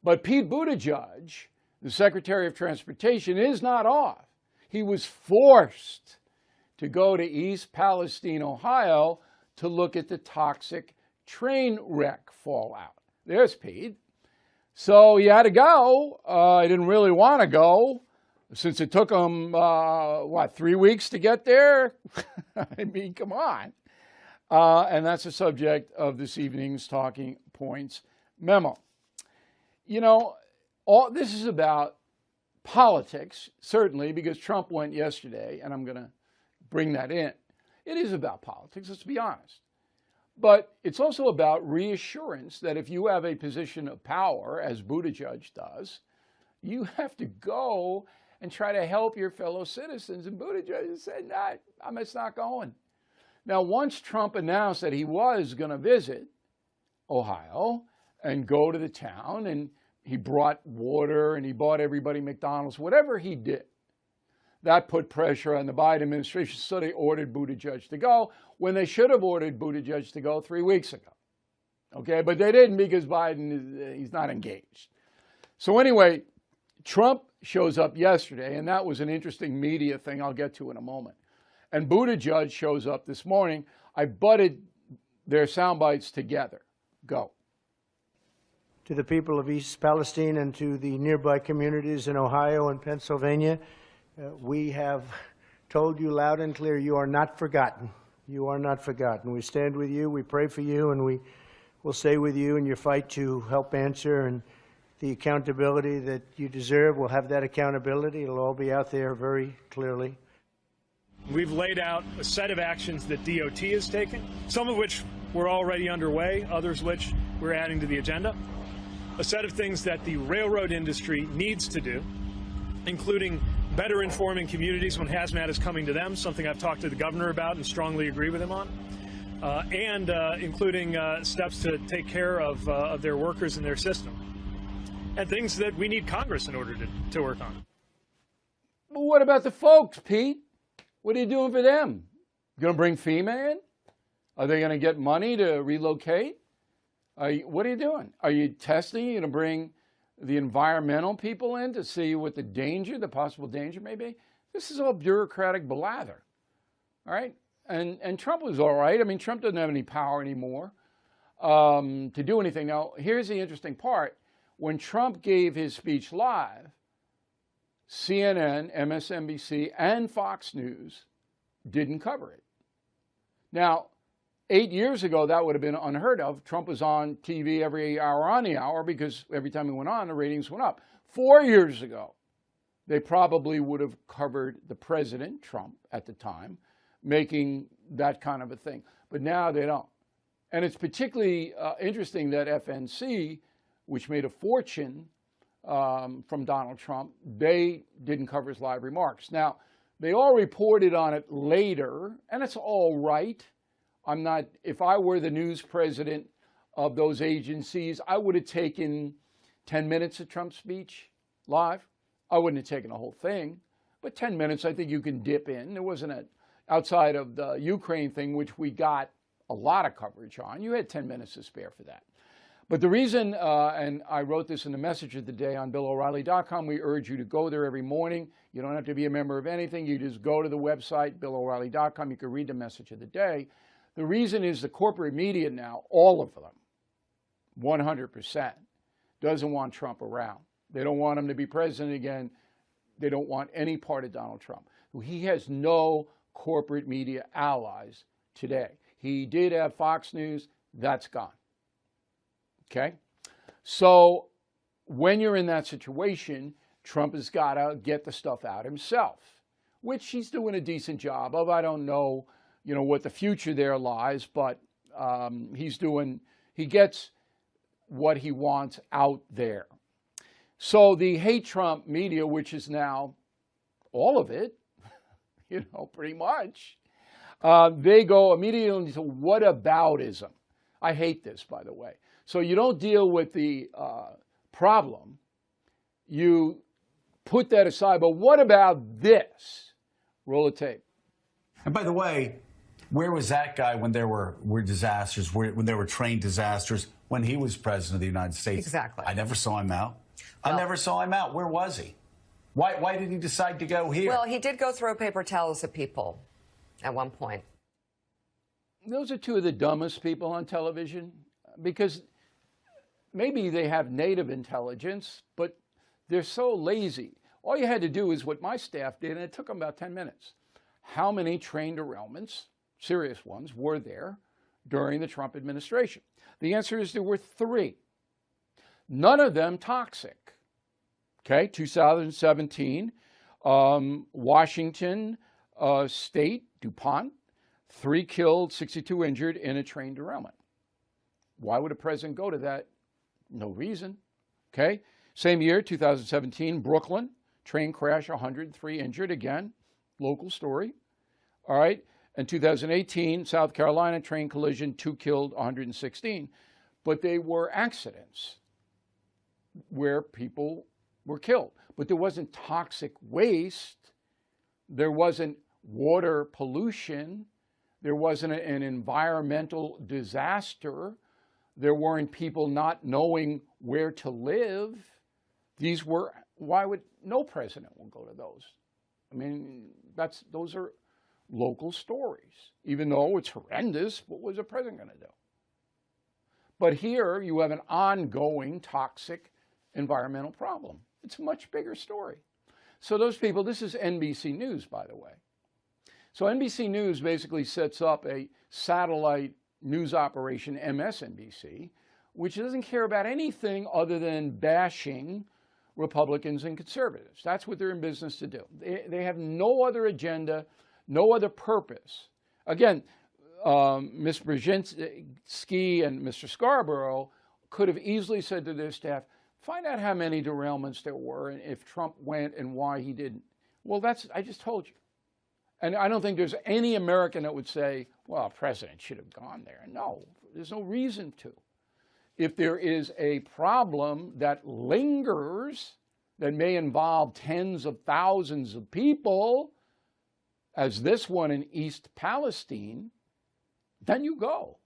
But Pete Buttigieg, the Secretary of Transportation, is not off. He was forced to go to East Palestine, Ohio, to look at the toxic train wreck fallout. There's Pete. So he had to go. He didn't really want to go since it took him, 3 weeks to get there? I mean, come on. And that's the subject of this evening's Talking Points memo. You know, this is about politics, certainly, because Trump went yesterday, and I'm going to bring that in. It is about politics, let's be honest. But it's also about reassurance that if you have a position of power, as Buttigieg does, you have to go and try to help your fellow citizens. And Buttigieg said, nah, I'm just not going. Now, once Trump announced that he was going to visit Ohio and go to the town, and he brought water and he bought everybody McDonald's, whatever he did, that put pressure on the Biden administration, so they ordered Buttigieg to go when they should have ordered Buttigieg to go 3 weeks ago. Okay, but they didn't because Biden, he's not engaged. So anyway, Trump shows up yesterday, and that was an interesting media thing I'll get to in a moment. And Buttigieg shows up this morning. I butted their sound bites together. Go. To the people of East Palestine and to the nearby communities in Ohio and Pennsylvania, we have told you loud and clear, you are not forgotten. You are not forgotten. We stand with you, we pray for you, and we will stay with you in your fight to help answer, and the accountability that you deserve. We'll have that accountability. It'll all be out there very clearly. We've laid out a set of actions that DOT has taken, some of which were already underway, others which we're adding to the agenda. A set of things that the railroad industry needs to do, including better informing communities when hazmat is coming to them, something I've talked to the governor about and strongly agree with him on, and including steps to take care of their workers and their system, and things that we need Congress in order to work on. But what about the folks, Pete? What are you doing for them? You going to bring FEMA in? Are they going to get money to relocate? What are you doing? Are you testing? Are you going to bring the environmental people in to see what the possible danger may be? This is all bureaucratic blather, all right? And Trump was all right. I mean, Trump doesn't have any power anymore to do anything. Now, here's the interesting part. When Trump gave his speech live, CNN, MSNBC, and Fox News didn't cover it. Now, 8 years ago, that would have been unheard of. Trump was on TV every hour on the hour because every time he went on, the ratings went up. 4 years ago, they probably would have covered the president, Trump, at the time, making that kind of a thing. But now they don't. And it's particularly interesting that FNC, which made a fortune from Donald Trump, they didn't cover his live remarks. Now, they all reported on it later, and it's all right. If I were the news president of those agencies, I would have taken 10 minutes of Trump's speech live. I wouldn't have taken the whole thing, but 10 minutes I think you can dip in. There wasn't outside of the Ukraine thing, which we got a lot of coverage on. You had 10 minutes to spare for that. But the reason, and I wrote this in the message of the day on BillO'Reilly.com, we urge you to go there every morning. You don't have to be a member of anything. You just go to the website, BillO'Reilly.com. You can read the message of the day. The reason is the corporate media now, all of them, 100%, doesn't want Trump around. They don't want him to be president again. They don't want any part of Donald Trump. He has no corporate media allies today. He did have Fox News. That's gone. Okay? So when you're in that situation, Trump has got to get the stuff out himself, which he's doing a decent job of. I don't know, what the future there lies, but he gets what he wants out there. So the hate Trump media, which is now all of it, pretty much, they go immediately to whataboutism. I hate this, by the way. So you don't deal with the problem. You put that aside. But what about this? Roll the tape. And by the way, Where was that guy when there were disasters, when there were train disasters, when he was president of the United States? Exactly. I never saw him out. I never saw him out. Where was he? Why did he decide to go here? Well, he did go throw paper towels at people at one point. Those are two of the dumbest people on television, because maybe they have native intelligence, but they're so lazy. All you had to do is what my staff did, and it took them about 10 minutes. How many train derailments, serious ones, were there during the Trump administration? The answer is there were 3. None of them toxic. Okay, 2017, Washington State, DuPont, 3 killed, 62 injured in a train derailment. Why would a president go to that? No reason. Okay, same year, 2017, Brooklyn, train crash, 103 injured, again, local story. All right, and 2018, South Carolina, train collision, 2 killed, 116. But they were accidents where people were killed. But there wasn't toxic waste. There wasn't water pollution. There wasn't an environmental disaster. There weren't people not knowing where to live. These were, why would, no president will go to those. I mean, those are local stories. Even though it's horrendous, what was a president going to do? But here you have an ongoing toxic environmental problem. It's a much bigger story. So those people, this is NBC News, by the way. So NBC News basically sets up a satellite news operation, MSNBC, which doesn't care about anything other than bashing Republicans and conservatives. That's what they're in business to do. They have no other agenda, no other purpose. Again, Ms. Brzezinski and Mr. Scarborough could have easily said to their staff, find out how many derailments there were and if Trump went and why he didn't. Well, I just told you. And I don't think there's any American that would say, well, a president should have gone there. No, there's no reason to. If there is a problem that lingers, that may involve tens of thousands of people, as this one in East Palestine, then you go.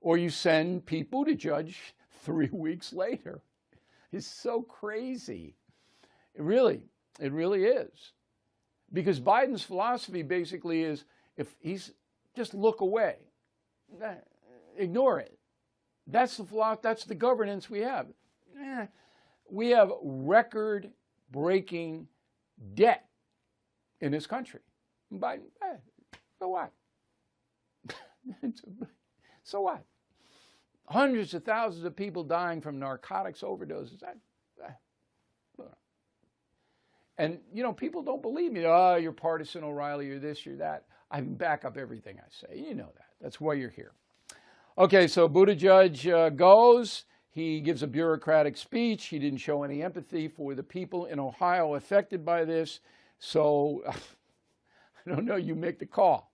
Or you send Pete Buttigieg 3 weeks later. It's so crazy. It really is. Because Biden's philosophy basically is, if he's just look away, ignore it. That's the governance we have. We have record-breaking debt in this country. Biden, so what? So what? Hundreds of thousands of people dying from narcotics overdoses. And, people don't believe me. Oh, you're partisan, O'Reilly, you're this, you're that. I back up everything I say. You know that. That's why you're here. Okay, so Buttigieg goes. He gives a bureaucratic speech. He didn't show any empathy for the people in Ohio affected by this. So, I don't know, you make the call.